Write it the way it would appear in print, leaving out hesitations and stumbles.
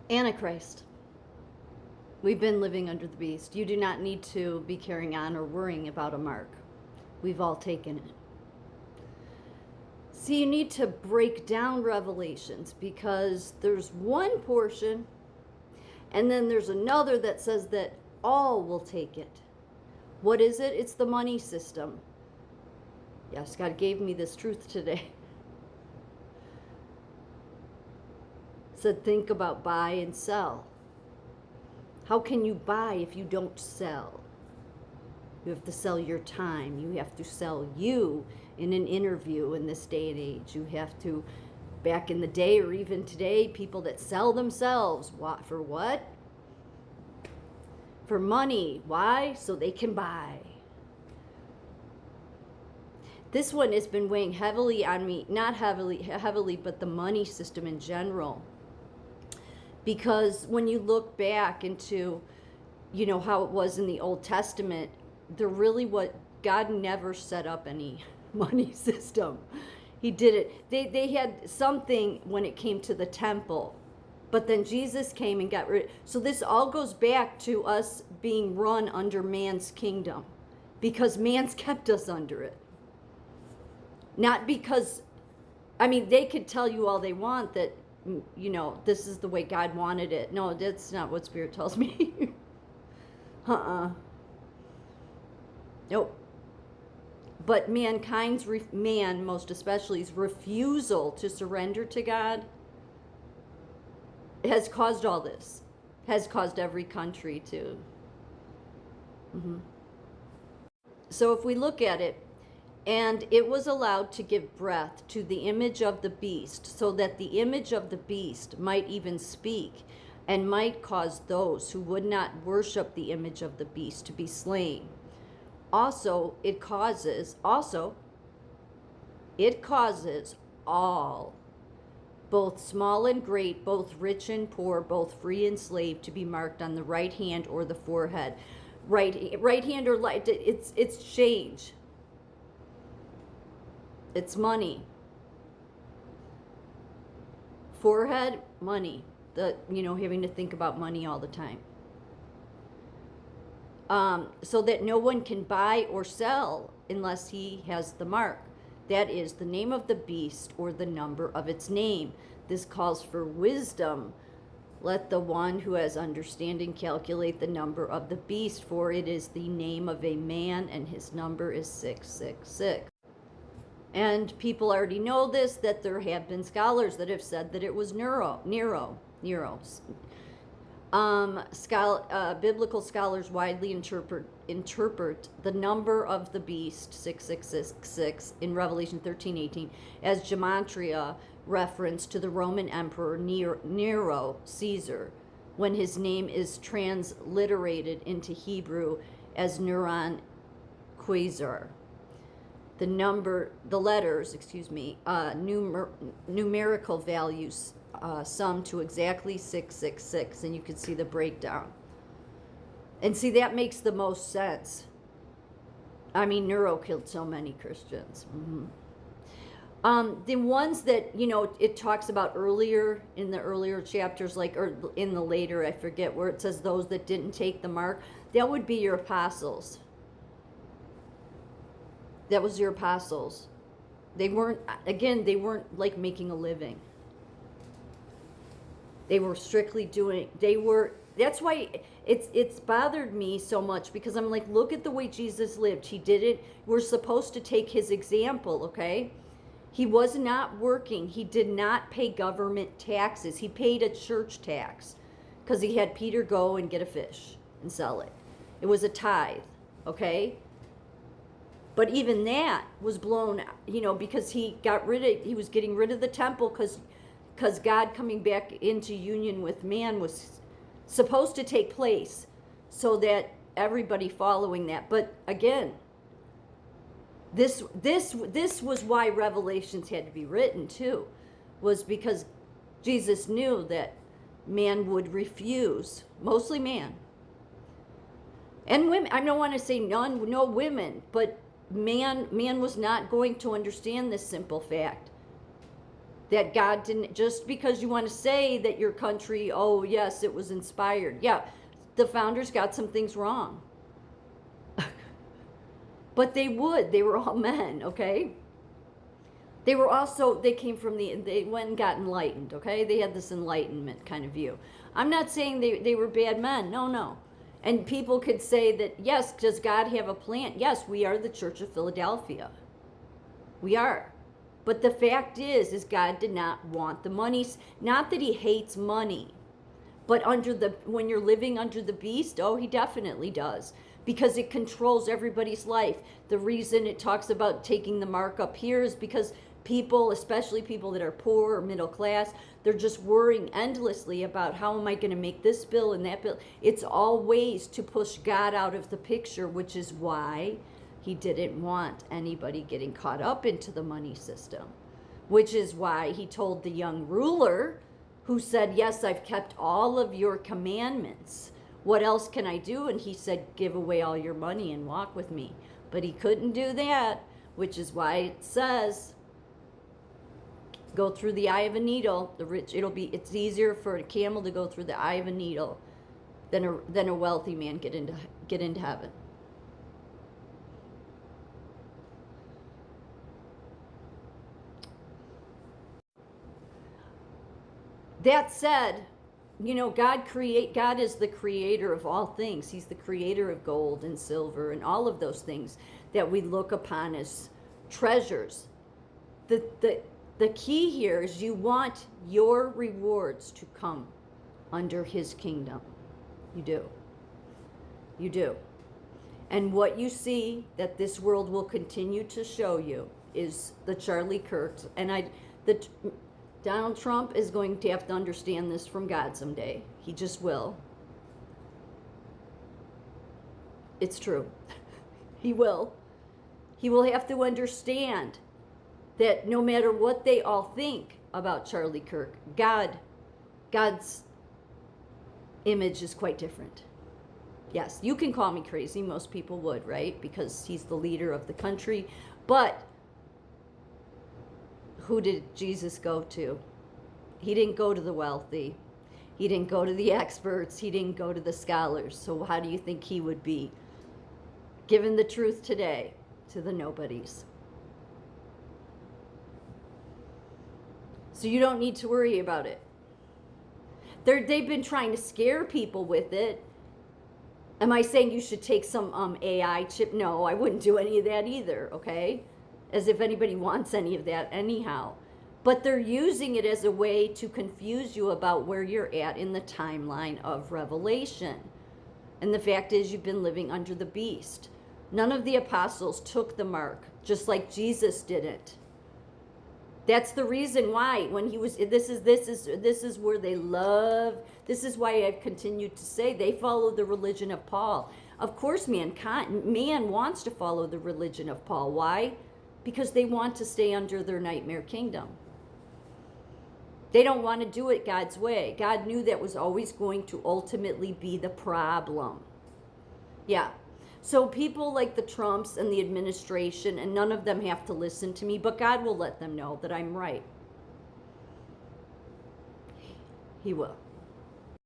Antichrist. We've been living under the beast. You do not need to be carrying on or worrying about a mark. We've all taken it. See, you need to break down Revelations because there's one portion and then there's another that says that all will take it. What is it? It's the money system. Yes, God gave me this truth today. Said, think about buy and sell. How can you buy if you don't sell? You have to sell your time. You have to sell you in an interview in this day and age. You have to, back in the day or even today, people that sell themselves. What, for what? For money. Why? So they can buy. This one has been weighing heavily on me, not heavily, but the money system in general. Because when you look back into, how it was in the Old Testament, God never set up any money system. He did it. They had something when it came to the temple, but then Jesus came and got rid. So this all goes back to us being run under man's kingdom, because man's kept us under it. Not because, they could tell you all they want that, this is the way God wanted it. No, that's not what Spirit tells me. Nope. But man most especially's refusal to surrender to God has caused all this. Has caused every country to. So if we look at it, and it was allowed to give breath to the image of the beast, so that the image of the beast might even speak, and might cause those who would not worship the image of the beast to be slain. Also, it causes all, both small and great, both rich and poor, both free and slave, to be marked on the right hand or the forehead. Right hand or left, it's change. It's money. Forehead, money. Having to think about money all the time. So that no one can buy or sell unless he has the mark. That is the name of the beast or the number of its name. This calls for wisdom. Let the one who has understanding calculate the number of the beast, for it is the name of a man, and his number is 666. And people already know this, that there have been scholars that have said that it was Nero. Biblical scholars widely interpret the number of the beast, 666, in Revelation 13:18, as gematria reference to the Roman Emperor Nero Caesar, when his name is transliterated into Hebrew as Neuron Quasar. Numerical values sum to exactly 666, and you can see the breakdown. And see, that makes the most sense. Nero killed so many Christians. The ones that, it talks about earlier, in the earlier chapters, or in the later, I forget, where it says those that didn't take the mark, that would be your apostles. That was your apostles. They weren't making a living. They were strictly that's why it's bothered me so much, because I'm like, look at the way Jesus lived. He did it. We're supposed to take his example, okay? He was not working. He did not pay government taxes. He paid a church tax because he had Peter go and get a fish and sell it. It was a tithe, okay? But even that was blown, because he was getting rid of the temple, because God coming back into union with man was supposed to take place, so that everybody following that. But again, this was why Revelations had to be written too, was because Jesus knew that man would refuse, mostly man. And women, I don't want to say no women, but man was not going to understand this simple fact. That God didn't, just because you want to say that your country, oh yes, it was inspired. Yeah, the founders got some things wrong. But they were all men, okay? They were also, they came from they went and got enlightened, okay? They had this enlightenment kind of view. I'm not saying they were bad men, no. And people could say that, yes, does God have a plan? Yes, we are the Church of Philadelphia. We are. But the fact is God did not want the money. Not that he hates money, but when you're living under the beast, oh, he definitely does. Because it controls everybody's life. The reason it talks about taking the mark up here is because people, especially people that are poor or middle class, they're just worrying endlessly about how am I going to make this bill and that bill. It's all ways to push God out of the picture, which is why he didn't want anybody getting caught up into the money system, which is why he told the young ruler who said, yes, I've kept all of your commandments. What else can I do? And he said, give away all your money and walk with me. But he couldn't do that, which is why it says, go through the eye of a needle. It's easier for a camel to go through the eye of a needle than a wealthy man get into heaven. That said, God is the creator of all things. He's the creator of gold and silver and all of those things that we look upon as treasures. The key here is you want your rewards to come under his kingdom. You do. You do. And what you see that this world will continue to show you is the Charlie Kirks. And Donald Trump is going to have to understand this from God someday. He just will. It's true. He will. He will have to understand that no matter what they all think about Charlie Kirk, God's image is quite different. Yes, you can call me crazy. Most people would, right? Because he's the leader of the country. But who did Jesus go to? He didn't go to the wealthy. He didn't go to the experts. He didn't go to the scholars. So how do you think he would be giving the truth today to the nobodies? So you don't need to worry about it. They've been trying to scare people with it. Am I saying you should take some AI chip? No, I wouldn't do any of that either, okay? As if anybody wants any of that anyhow. But they're using it as a way to confuse you about where you're at in the timeline of Revelation. And the fact is, you've been living under the beast. None of the apostles took the mark, just like Jesus didn't. That's the reason why when he was, this is where they love, this is why I've continued to say they follow the religion of Paul. Of course, man wants to follow the religion of Paul. Why? Because they want to stay under their nightmare kingdom. They don't want to do it God's way. God knew that was always going to ultimately be the problem. Yeah. So people like the Trumps and the administration, and none of them have to listen to me, but God will let them know that I'm right. He will.